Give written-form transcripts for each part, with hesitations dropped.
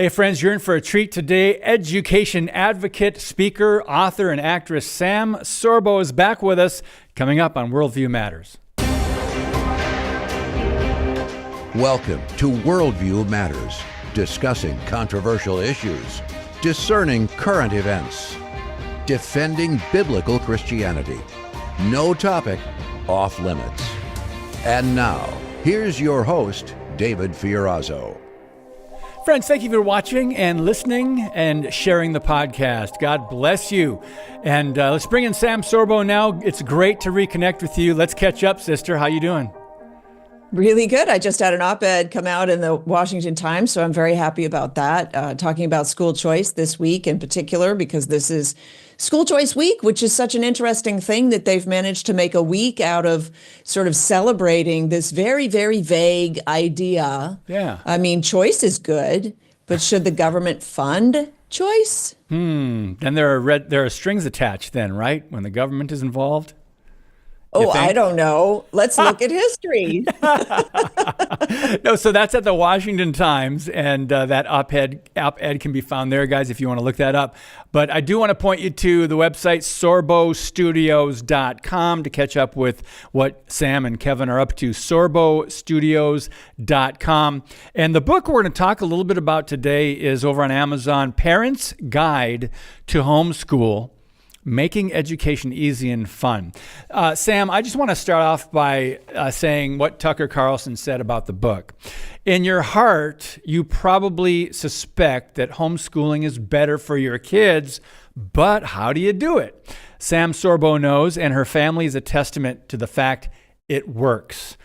Hey friends, you're in for a treat today. Education advocate, speaker, author, and actress Sam Sorbo is back with us, coming up on Worldview Matters. Welcome to Worldview Matters, discussing controversial issues, discerning current events, defending biblical Christianity. No topic off limits. And now, here's your host, David Fiorazzo. Friends, thank you for watching and listening and sharing the podcast. God bless you. And let's bring in Sam Sorbo now. It's great to reconnect with you. Let's catch up, sister. How you doing? Really good. I just had an op-ed come out in the Washington Times, so I'm very happy about that. Talking about school choice this week in particular, because this is School Choice Week, which is such an interesting thing that they've managed to make a week out of sort of celebrating this very, very vague idea. Yeah. I mean, choice is good, but should the government fund choice? Then there are strings attached then, right? When the government is involved? Oh, I don't know. Let's look at history. No, so that's at the Washington Times, and that op-ed can be found there, guys, if you want to look that up. But I do want to point you to the website, sorbostudios.com, to catch up with what Sam and Kevin are up to, sorbostudios.com. And the book we're going to talk a little bit about today is over on Amazon, Parents' Guide to Homeschool, Making Education Easy and Fun. Sam, I just want to start off by saying what Tucker Carlson said about the book. In your heart, you probably suspect that homeschooling is better for your kids, but how do you do it? Sam Sorbo knows, and her family is a testament to the fact it works.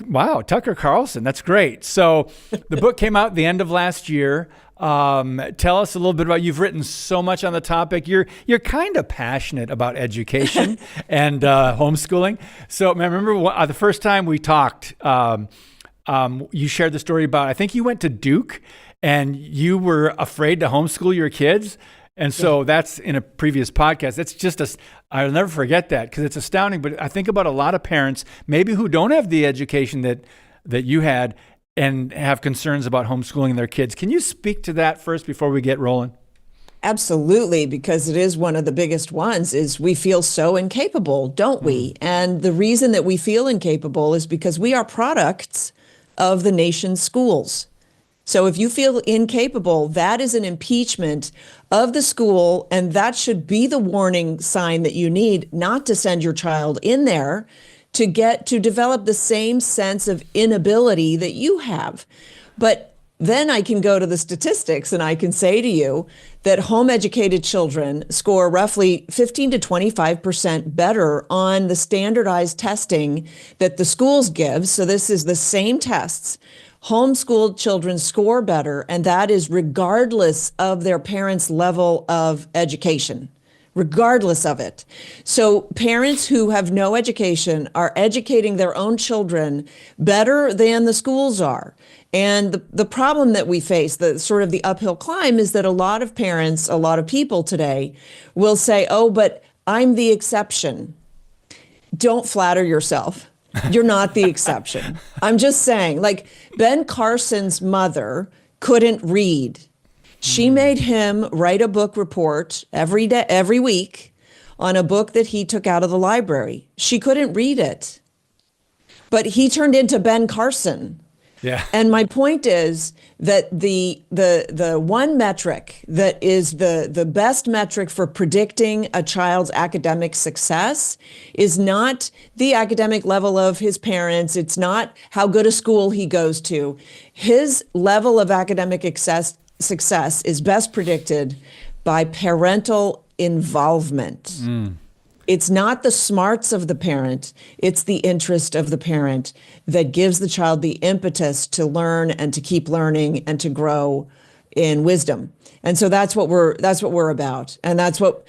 Wow, Tucker Carlson, that's great. So the book came out at the end of last year. Tell us a little bit about, you've written so much on the topic. You're kind of passionate about education and homeschooling. So I remember the first time we talked, you shared the story about, I think you went to Duke and you were afraid to homeschool your kids. And so that's in a previous podcast. It's just I'll never forget that because it's astounding. But I think about a lot of parents, maybe who don't have the education that you had, and have concerns about homeschooling their kids. Can you speak to that first before we get rolling? Absolutely, because it is one of the biggest ones, is we feel so incapable, don't we? And the reason that we feel incapable is because we are products of the nation's schools. So if you feel incapable, that is an impeachment of the school, and that should be the warning sign that you need not to send your child in there to develop the same sense of inability that you have. But then I can go to the statistics and I can say to you that home educated children score roughly 15 to 25% better on the standardized testing that the schools give. So this is the same tests. Homeschooled children score better, and that is regardless of their parents' level of education. Regardless of it. So parents who have no education are educating their own children better than the schools are. And the problem that we face, the sort of the uphill climb, is that a lot of parents, a lot of people today will say, oh, but I'm the exception. Don't flatter yourself. You're not the exception. I'm just saying, like Ben Carson's mother couldn't read. She made him write a book report every week on a book that he took out of the library. She couldn't read it, but he turned into Ben Carson. Yeah. And my point is that the one metric that is the best metric for predicting a child's academic success is not the academic level of his parents. It's not how good a school he goes to. His level of academic success is best predicted by parental involvement. It's not the smarts of the parent, it's the interest of the parent that gives the child the impetus to learn and to keep learning and to grow in wisdom. And so that's what we're about. And that's what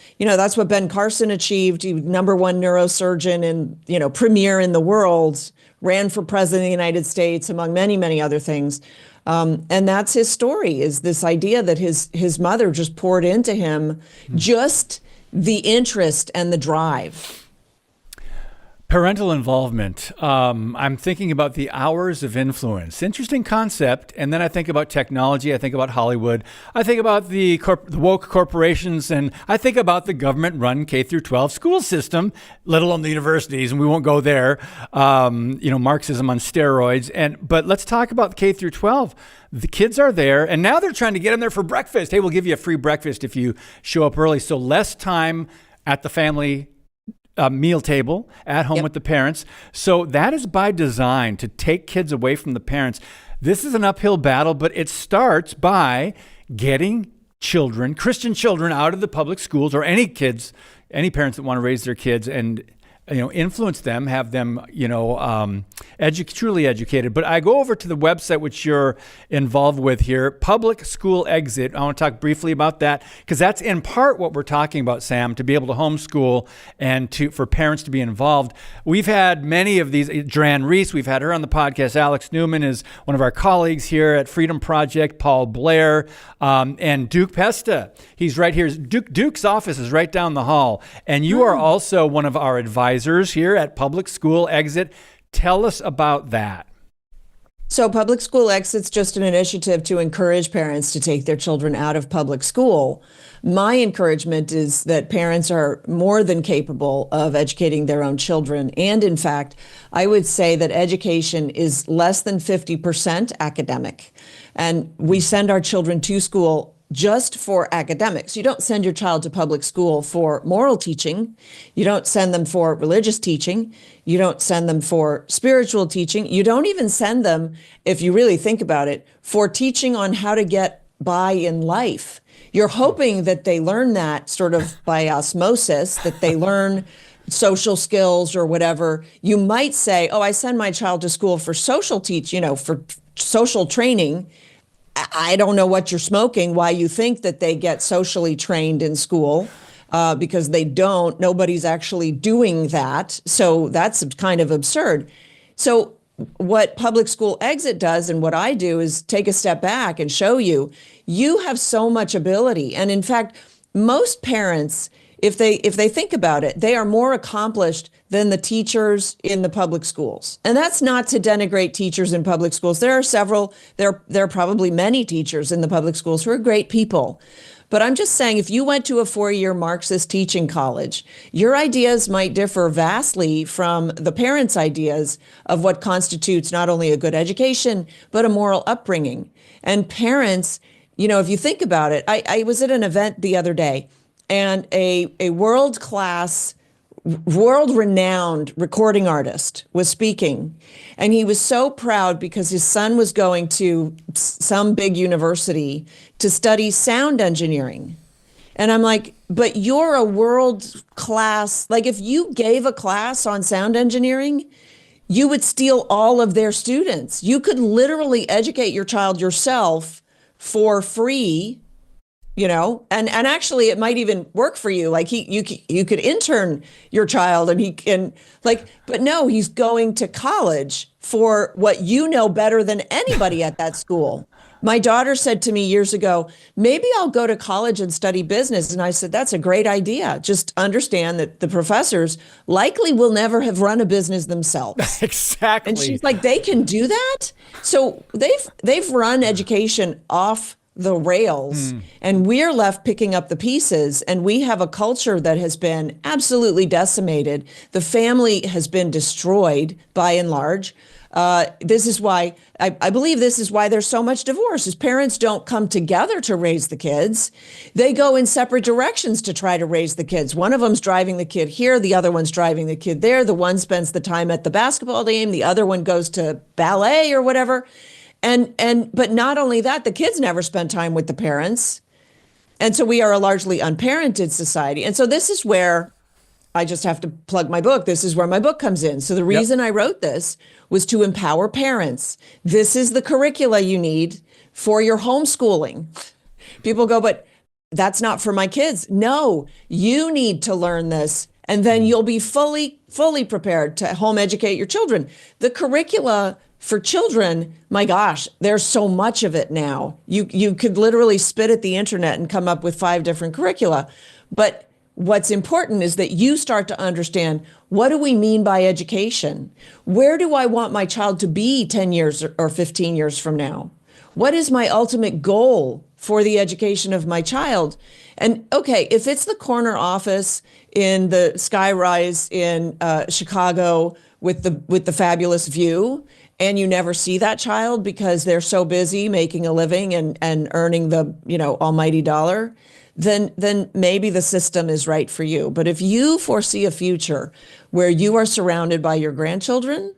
Ben Carson achieved. He was #1 neurosurgeon and, premier in the world, ran for president of the United States, among many, many other things. And that's his story, is this idea that his mother just poured into him just the interest and the drive. Parental involvement. I'm thinking about the hours of influence. Interesting concept. And then I think about technology. I think about Hollywood. I think about the woke corporations. And I think about the government-run K through 12 school system, let alone the universities. And we won't go there. Marxism on steroids. But let's talk about K through 12. The kids are there, and now they're trying to get them there for breakfast. Hey, we'll give you a free breakfast if you show up early. So less time at the family meal table at home with the parents. So that is by design, to take kids away from the parents. This is an uphill battle, but it starts by getting children, Christian children, out of the public schools, or any kids, any parents that want to raise their kids and influence them, have them, truly educated. But I go over to the website, which you're involved with here, Public School Exit. I want to talk briefly about that, because that's in part what we're talking about, Sam, to be able to homeschool and for parents to be involved. We've had many of these. Dran Reese, we've had her on the podcast. Alex Newman is one of our colleagues here at Freedom Project. Paul Blair, and Duke Pesta. He's right here. Duke's office is right down the hall. And you are also one of our advisors here at Public School Exit. Tell us about that. So Public School Exit's just an initiative to encourage parents to take their children out of public school. My encouragement is that parents are more than capable of educating their own children. And in fact, I would say that education is less than 50% academic. And we send our children to school just for academics. You don't send your child to public school for moral teaching. You don't send them for religious teaching. You don't send them for spiritual teaching. You don't even send them, if you really think about it, for teaching on how to get by in life. You're hoping that they learn that sort of by osmosis, that they learn social skills or whatever. You might say, oh, I send my child to school for social for social training. I don't know what you're smoking, why you think that they get socially trained in school, because they don't. Nobody's actually doing that. So that's kind of absurd. So what Public School Exit does, and what I do, is take a step back and show you have so much ability. And in fact, most parents, if they think about it, they are more accomplished than the teachers in the public schools. And that's not to denigrate teachers in public schools. There are probably many teachers in the public schools who are great people. But I'm just saying, if you went to a 4-year Marxist teaching college, your ideas might differ vastly from the parents' ideas of what constitutes not only a good education, but a moral upbringing. And parents, if you think about it, I was at an event the other day, and a world-renowned recording artist was speaking. And he was so proud because his son was going to some big university to study sound engineering. And I'm like, but you're a world-class, like if you gave a class on sound engineering, you would steal all of their students. You could literally educate your child yourself for free. And actually it might even work for you. Like you could intern your child but no, he's going to college for what better than anybody at that school. My daughter said to me years ago, maybe I'll go to college and study business. And I said, that's a great idea. Just understand that the professors likely will never have run a business themselves. Exactly. And she's like, they can do that? So they've run education off the rails, and we're left picking up the pieces. And we have a culture that has been absolutely decimated. The family has been destroyed by and large. This is why I believe this is why there's so much divorce, is parents don't come together to raise the kids. They go in separate directions to try to raise the kids. One of them's driving the kid here, the other one's driving the kid there. The one spends the time at the basketball game, the other one goes to ballet or whatever. But not only that, the kids never spend time with the parents. And so we are a largely unparented society. And so this is where I just have to plug my book. This is where my book comes in. So the reason I wrote this was to empower parents. This is the curricula you need for your homeschooling. People go, but that's not for my kids. No, you need to learn this, and then you'll be fully prepared to home educate your children. The curricula for children, my gosh, there's so much of it now. You could literally spit at the internet and come up with 5 different curricula. But what's important is that you start to understand, what do we mean by education? Where do I want my child to be 10 years or 15 years from now? What is my ultimate goal for the education of my child? And okay, if it's the corner office in the skyrise in Chicago with the fabulous view, and you never see that child because they're so busy making a living and earning the almighty dollar, then maybe the system is right for you. But if you foresee a future where you are surrounded by your grandchildren,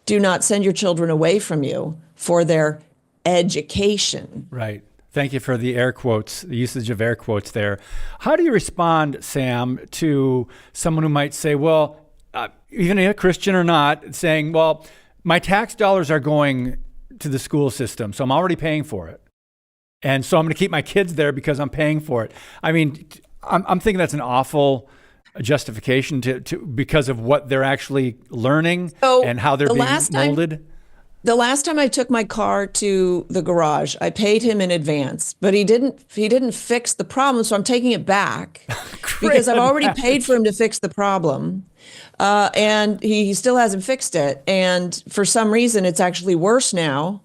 do not send your children away from you for their education. Right. Thank you for the air quotes, the usage of air quotes there. How do you respond, Sam, to someone who might say, well, even a Christian or not, saying, well, my tax dollars are going to the school system, so I'm already paying for it. And so I'm going to keep my kids there because I'm paying for it. I mean, I'm thinking that's an awful justification to because of what they're actually learning and how they're being molded. The last time I took my car to the garage, I paid him in advance, but he didn't fix the problem, so I'm taking it back because I've already paid for him to fix the problem. And he still hasn't fixed it. And for some reason, it's actually worse now.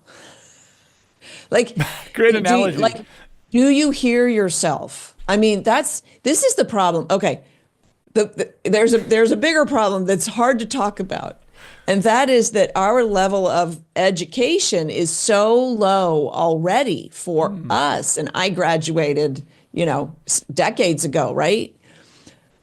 Like, great analogy. Do you hear yourself? I mean, this is the problem. Okay. There's a bigger problem that's hard to talk about. And that is that our level of education is so low already for us. And I graduated, decades ago, right?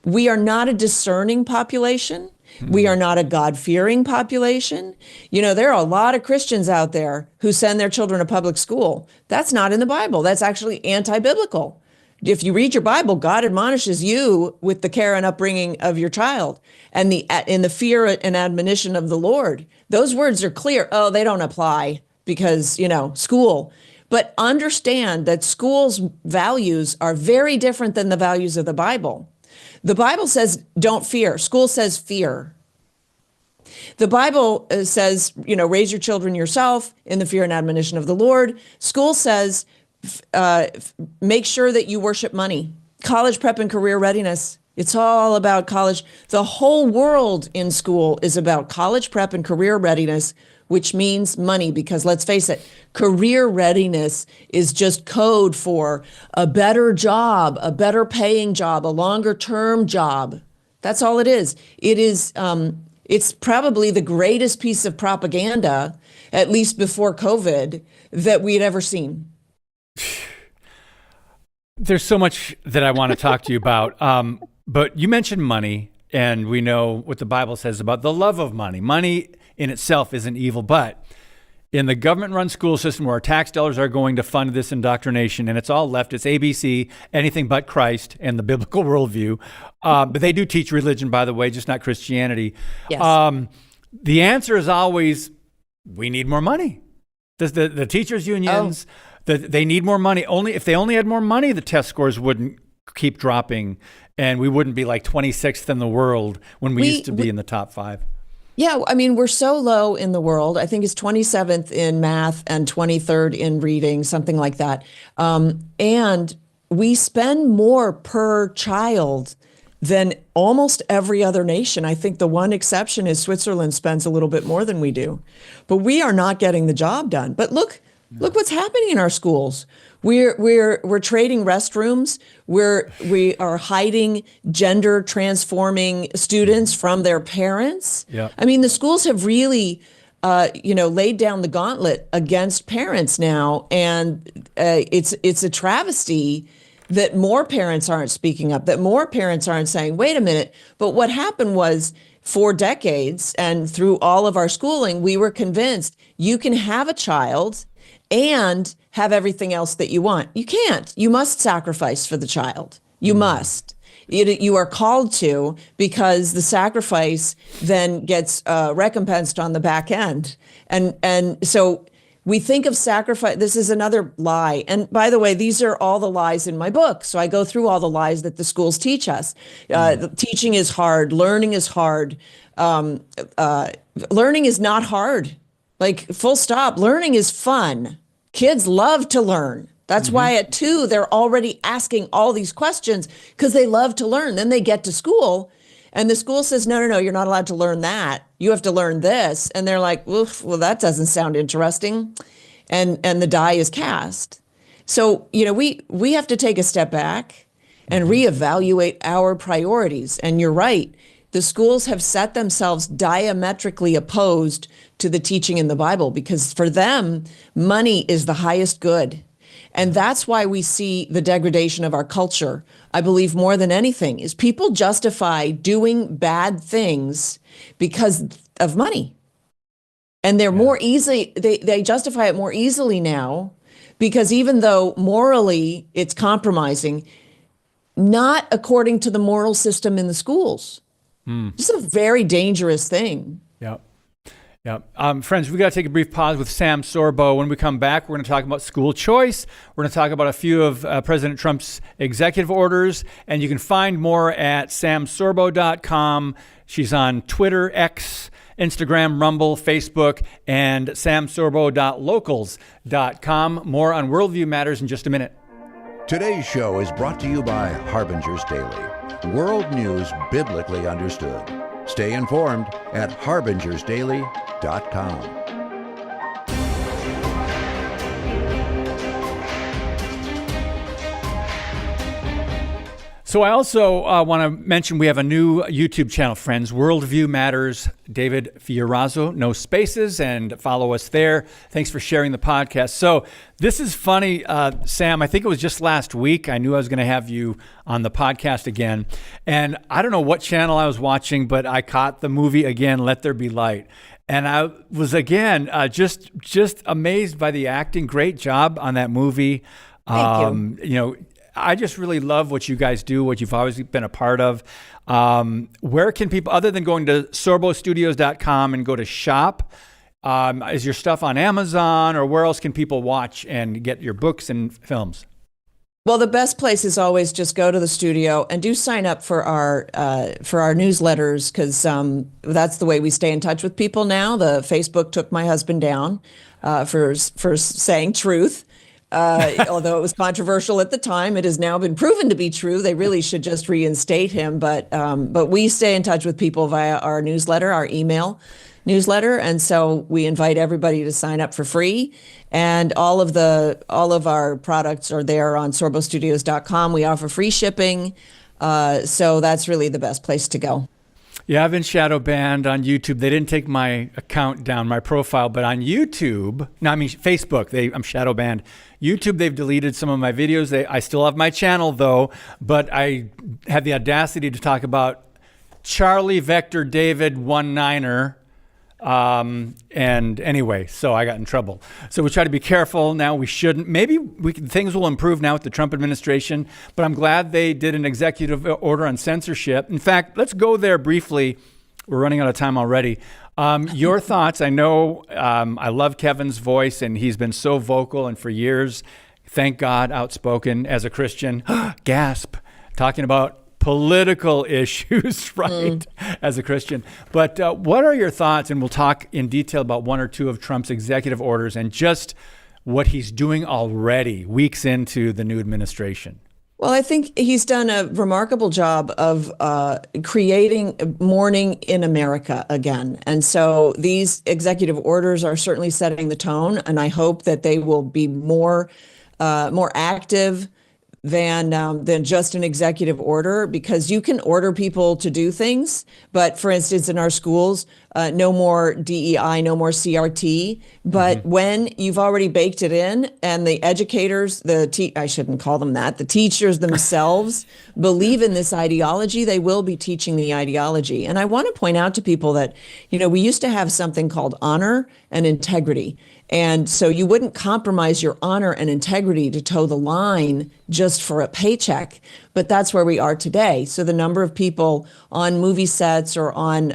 We are not a discerning population. We are not a God-fearing population. There are a lot of Christians out there who send their children to public school. That's not in the Bible. That's actually anti-biblical. If you read your Bible, God admonishes you with the care and upbringing of your child and in the fear and admonition of the Lord. Those words are clear. Oh, they don't apply because, school. But understand that school's values are very different than the values of the Bible. The Bible says, don't fear. School says fear. The Bible says, raise your children yourself in the fear and admonition of the Lord. School says, make sure that you worship money. College prep and career readiness. It's all about college. The whole world in school is about college prep and career readiness, which means money, because let's face it, career readiness is just code for a better job, a better paying job, a longer term job. That's all it is. It is, it's probably the greatest piece of propaganda, at least before COVID, that we'd ever seen. There's so much that I want to talk to you about. But you mentioned money, and we know what the Bible says about the love of money. Money in itself isn't evil, but in the government-run school system where our tax dollars are going to fund this indoctrination, and it's all left, it's ABC, anything but Christ and the biblical worldview. But they do teach religion, by the way, just not Christianity. Yes. The answer is always, we need more money. The teachers' unions, they need more money. If they only had more money, the test scores wouldn't keep dropping, and we wouldn't be like 26th in the world when we used to be in the top 5. Yeah, I mean, we're so low in the world. I think it's 27th in math and 23rd in reading, something like that. And we spend more per child than almost every other nation. I think the one exception is Switzerland spends a little bit more than we do. But we are not getting the job done. But look what's happening in our schools. We're trading restrooms. We are hiding gender transforming students from their parents. Yep. I mean, the schools have really, laid down the gauntlet against parents now, and it's a travesty that more parents aren't speaking up. That more parents aren't saying, "Wait a minute." But what happened was, for decades and through all of our schooling, we were convinced you can have a child and have everything else that you want. You can't. You must sacrifice for the child. You must. You are called to, because the sacrifice then gets recompensed on the back end. And so we think of sacrifice. This is another lie. And by the way, these are all the lies in my book. So I go through all the lies that the schools teach us. Teaching is hard. Learning is hard. Learning is not hard. Like, full stop. Learning is fun. Kids love to learn. That's why at 2, they're already asking all these questions because they love to learn. Then they get to school and the school says, no, no, no, you're not allowed to learn that. You have to learn this. And they're like, oof, well, that doesn't sound interesting. And the die is cast. So, we have to take a step back and reevaluate our priorities. And you're right. The schools have set themselves diametrically opposed to the teaching in the Bible because for them, money is the highest good. And that's why we see the degradation of our culture. I believe more than anything is people justify doing bad things because of money. And they're more easily, they justify it more easily now because even though morally it's compromising, not according to the moral system in the schools. It's a very dangerous thing. Yep. Yep. Friends, we got to take a brief pause with Sam Sorbo. When we come back, we're going to talk about school choice. We're going to talk about a few of President Trump's executive orders, and you can find more at samsorbo.com. She's on Twitter, X, Instagram, Rumble, Facebook, and samsorbo.locals.com. More on Worldview Matters in just a minute. Today's show is brought to you by Harbinger's Daily, world news biblically understood. Stay informed at harbingersdaily.com. So I also want to mention we have a new YouTube channel, friends, Worldview Matters, David Fiorazzo, no spaces, and follow us there. Thanks for sharing the podcast. So this is funny, Sam, I think it was just last week. I knew I was going to have you on the podcast again. And I don't know what channel I was watching, but I caught the movie again, Let There Be Light. And I was, again, just amazed by the acting. Great job on that movie. Thank you. I just really love what you guys do, what you've always been a part of. Where can people, other than going to sorbostudios.com and go to shop, is your stuff on Amazon, or where else can people watch and get your books and films? Well, the best place is always just go to the studio and do sign up for our newsletters because that's the way we stay in touch with people now. The Facebook took my husband down for saying truth. Although it was controversial at the time, it has now been proven to be true. They really should just reinstate him. But we stay in touch with people via our newsletter, our email newsletter, and so we invite everybody to sign up for free. And all of our products are there on sorbostudios.com. We offer free shipping, so that's really the best place to go. Yeah, I've been shadow banned on YouTube. They didn't take my account down, my profile, but on YouTube, Facebook, I'm shadow banned. YouTube, they've deleted some of my videos. I still have my channel though, but I had the audacity to talk about Charlie Vector David 19er. And anyway, so I got in trouble. So we try to be careful now. We shouldn't. Maybe things will improve now with the Trump administration, but I'm glad they did an executive order on censorship. In fact, let's go there briefly. We're running out of time already. Your thoughts. I know I love Kevin's voice, and he's been so vocal and for years, thank God, outspoken as a Christian. Gasp. Talking about political issues, right, as a Christian. But what are your thoughts, and we'll talk in detail about one or two of Trump's executive orders and just what he's doing already, weeks into the new administration? Well, I think he's done a remarkable job of creating mourning in America again. And so these executive orders are certainly setting the tone, and I hope that they will be more active than just an executive order, because you can order people to do things. But for instance, in our schools, no more DEI, no more CRT. But when you've already baked it in and the educators, I shouldn't call them that, the teachers themselves believe in this ideology, they will be teaching the ideology. And I want to point out to people that, we used to have something called honor and integrity. And so you wouldn't compromise your honor and integrity to toe the line just for a paycheck. But that's where we are today. So the number of people on movie sets or on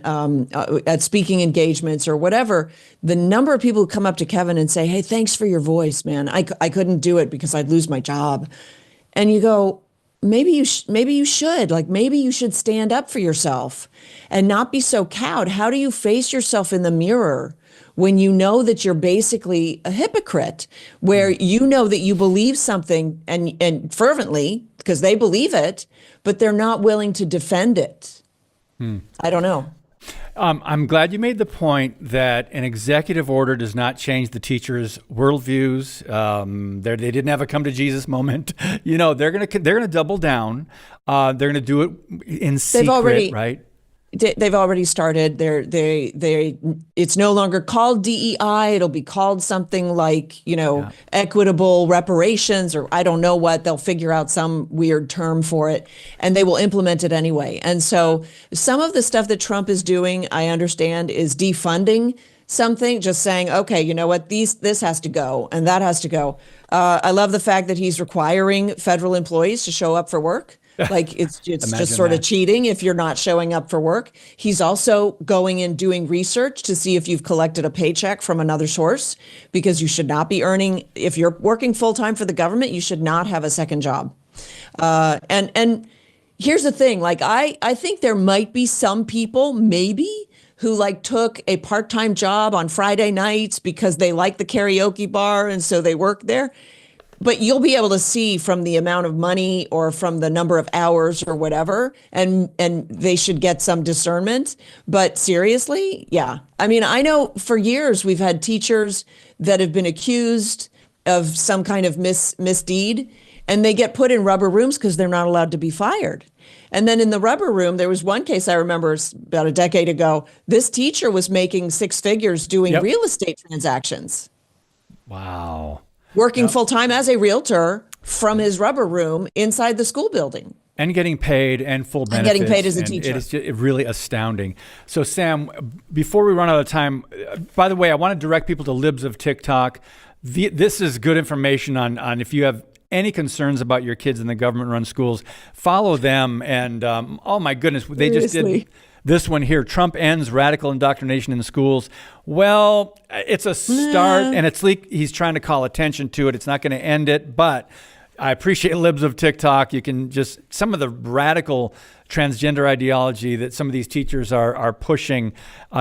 at speaking engagements or whatever, the number of people who come up to Kevin and say, hey, thanks for your voice, man. I couldn't do it because I'd lose my job. And you go, maybe you should, like, maybe you should stand up for yourself and not be so cowed. How do you face yourself in the mirror when you know that you're basically a hypocrite, where you know that you believe something and fervently because they believe it, but they're not willing to defend it? I don't know. I'm glad you made the point that an executive order does not change the teachers' worldviews. They didn't have a come to Jesus moment. They're gonna double down. They're gonna do it in secret, right? They've already started. It's no longer called DEI. It'll be called something like, equitable reparations, or I don't know what. They'll figure out some weird term for it, and they will implement it anyway. And so some of the stuff that Trump is doing, I understand, is defunding something, just saying, okay, you know what, this has to go and that has to go. I love the fact that he's requiring federal employees to show up for work. Like it's just sort of cheating if you're not showing up for work. He's also going and doing research to see if you've collected a paycheck from another source, because you should not be earning, if you're working full time for the government, you should not have a second job. And here's the thing, like I think there might be some people maybe who like took a part-time job on Friday nights because they like the karaoke bar and so they work there. But you'll be able to see from the amount of money or from the number of hours or whatever, and they should get some discernment. But seriously, yeah. I mean, I know for years we've had teachers that have been accused of some kind of misdeed, and they get put in rubber rooms because they're not allowed to be fired. And then in the rubber room, there was one case I remember about a decade ago. This teacher was making six figures doing real estate transactions. Wow. Working full time as a realtor from his rubber room inside the school building. And getting paid and full benefits. And getting paid as a teacher. It is just really astounding. So Sam, before we run out of time, by the way, I want to direct people to Libs of TikTok. This is good information on if you have any concerns about your kids in the government-run schools, follow them. And oh my goodness, they just did this one here. Trump ends radical indoctrination in the schools. Well, it's a start, and it's like he's trying to call attention to it. It's not going to end it, but I appreciate Libs of TikTok. You can just, some of the radical transgender ideology that some of these teachers are pushing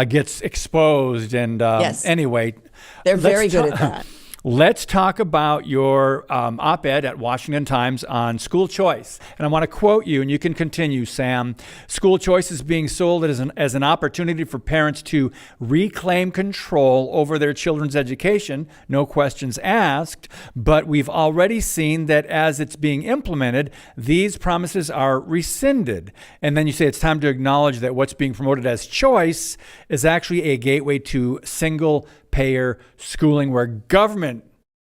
gets exposed. And anyway, they're very good at that. Let's talk about your op-ed at Washington Times on school choice. And I want to quote you, and you can continue, Sam. School choice is being sold as an opportunity for parents to reclaim control over their children's education, no questions asked. But we've already seen that as it's being implemented, these promises are rescinded. And then you say it's time to acknowledge that what's being promoted as choice is actually a gateway to single-payer schooling where government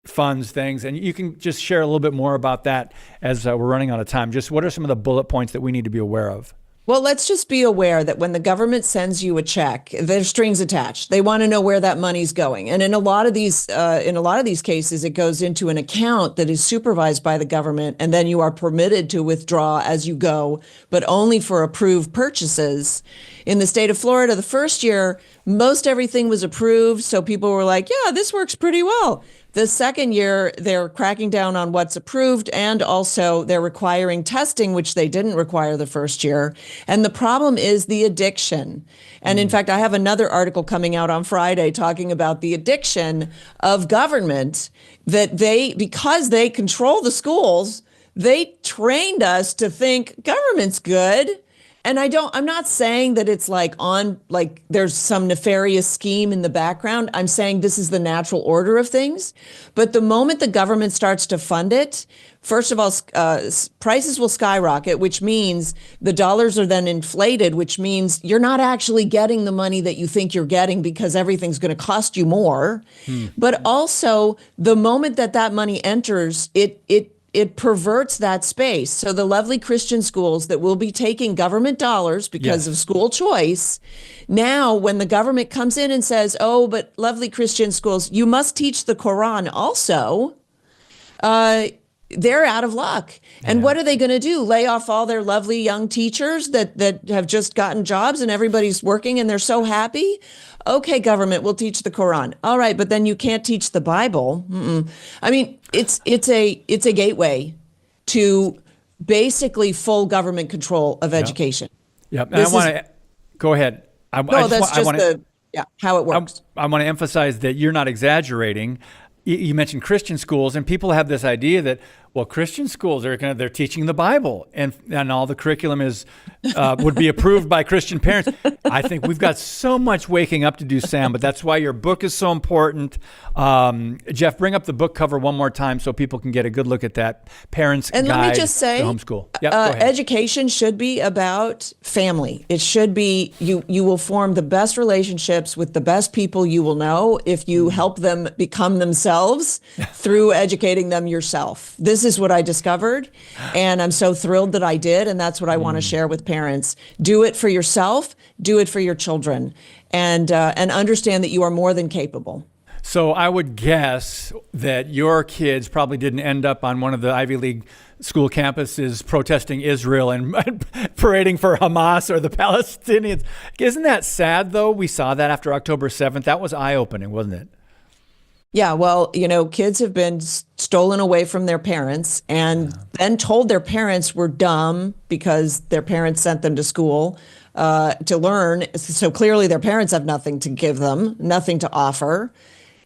funds things. And you can just share a little bit more about that as we're running out of time. Just what are some of the bullet points that we need to be aware of? Well, let's just be aware that when the government sends you a check, there's strings attached. They want to know where that money's going. And in a lot of these cases, it goes into an account that is supervised by the government, and then you are permitted to withdraw as you go, but only for approved purchases. In the state of Florida, the first year, most everything was approved. So people were like, yeah, this works pretty well. The second year, they're cracking down on what's approved, and also they're requiring testing, which they didn't require the first year. And the problem is the addiction. And in fact, I have another article coming out on Friday talking about the addiction of government, that because they control the schools, they trained us to think government's good. And I'm not saying that it's like there's some nefarious scheme in the background. I'm saying this is the natural order of things. But the moment the government starts to fund it, first of all, prices will skyrocket, which means the dollars are then inflated, which means you're not actually getting the money that you think you're getting because everything's going to cost you more. But also, the moment that money enters, it perverts that space. So the lovely Christian schools that will be taking government dollars because of school choice, now when the government comes in and says, oh, but lovely Christian schools, you must teach the Quran also, they're out of luck. And what are they going to do? Lay off all their lovely young teachers that have just gotten jobs and everybody's working and they're so happy? Okay, government, we'll teach the Quran. All right, but then you can't teach the Bible. I mean, it's a gateway to basically full government control of education. Yep. And I want to go ahead. No, that's just how it works. I want to emphasize that you're not exaggerating. You mentioned Christian schools, and people have this idea that, well, Christian schools they're teaching the Bible, and all the curriculum is would be approved by Christian parents. I think we've got so much waking up to do, Sam, but that's why your book is so important. Jeff, bring up the book cover one more time so people can get a good look at that. Parents' And Guide let me just say, to Homeschool. Yep, go ahead. Education should be about family. It should be, you will form the best relationships with the best people you will know if you help them become themselves through educating them yourself. This is what I discovered, and I'm so thrilled that I did, and that's what I want to share with parents. Do it for yourself, do it for your children, and understand that you are more than capable. So I would guess that your kids probably didn't end up on one of the Ivy League school campuses protesting Israel and parading for Hamas or the Palestinians. Isn't that sad, though? We saw that after October 7th. That was eye-opening, wasn't it? Yeah, well, kids have been stolen away from their parents and then told their parents were dumb because their parents sent them to school to learn. So clearly their parents have nothing to give them, nothing to offer.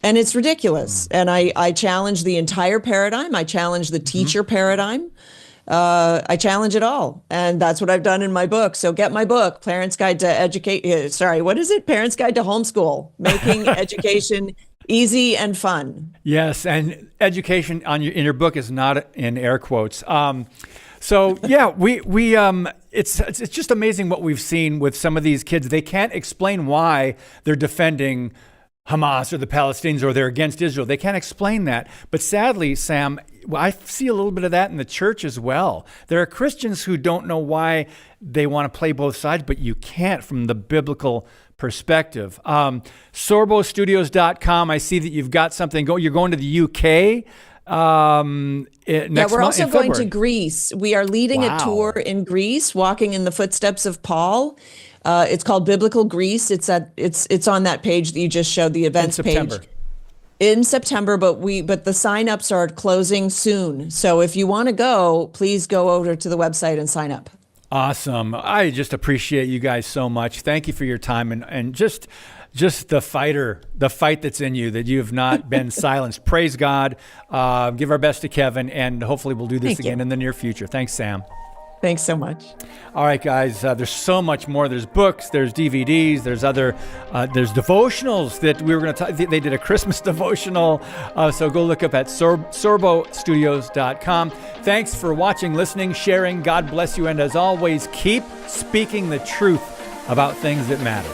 And it's ridiculous. And I challenge the entire paradigm. I challenge the teacher paradigm. I challenge it all. And that's what I've done in my book. So get my book, Parents Guide to what is it? Parents Guide to Homeschool, Making Education Easy and Fun. Yes, and education in your book is not in air quotes. So yeah, it's just amazing what we've seen with some of these kids. They can't explain why they're defending Hamas or the Palestinians or they're against Israel. They can't explain that. But sadly, Sam, I see a little bit of that in the church as well. There are Christians who don't know why they want to play both sides, but you can't from the biblical perspective. SorboStudios.com. I see that you've got something going. You're going to the UK next we're month, also in going February. to Greece. We are leading a tour in Greece, walking in the footsteps of Paul. It's called Biblical Greece. It's on that page that you just showed, the events page. In September, but the signups are closing soon. So if you want to go, please go over to the website and sign up. Awesome. I just appreciate you guys so much. Thank you for your time and just the fight that's in you, that you have not been silenced. Praise God. Give our best to Kevin, and hopefully we'll do this again in the near future. Thanks, Sam. Thanks so much. All right, guys, there's so much more. There's books, there's DVDs, there's devotionals that we were going to they did a Christmas devotional. So go look up at SorboStudios.com. Thanks for watching, listening, sharing. God bless you. And as always, keep speaking the truth about things that matter.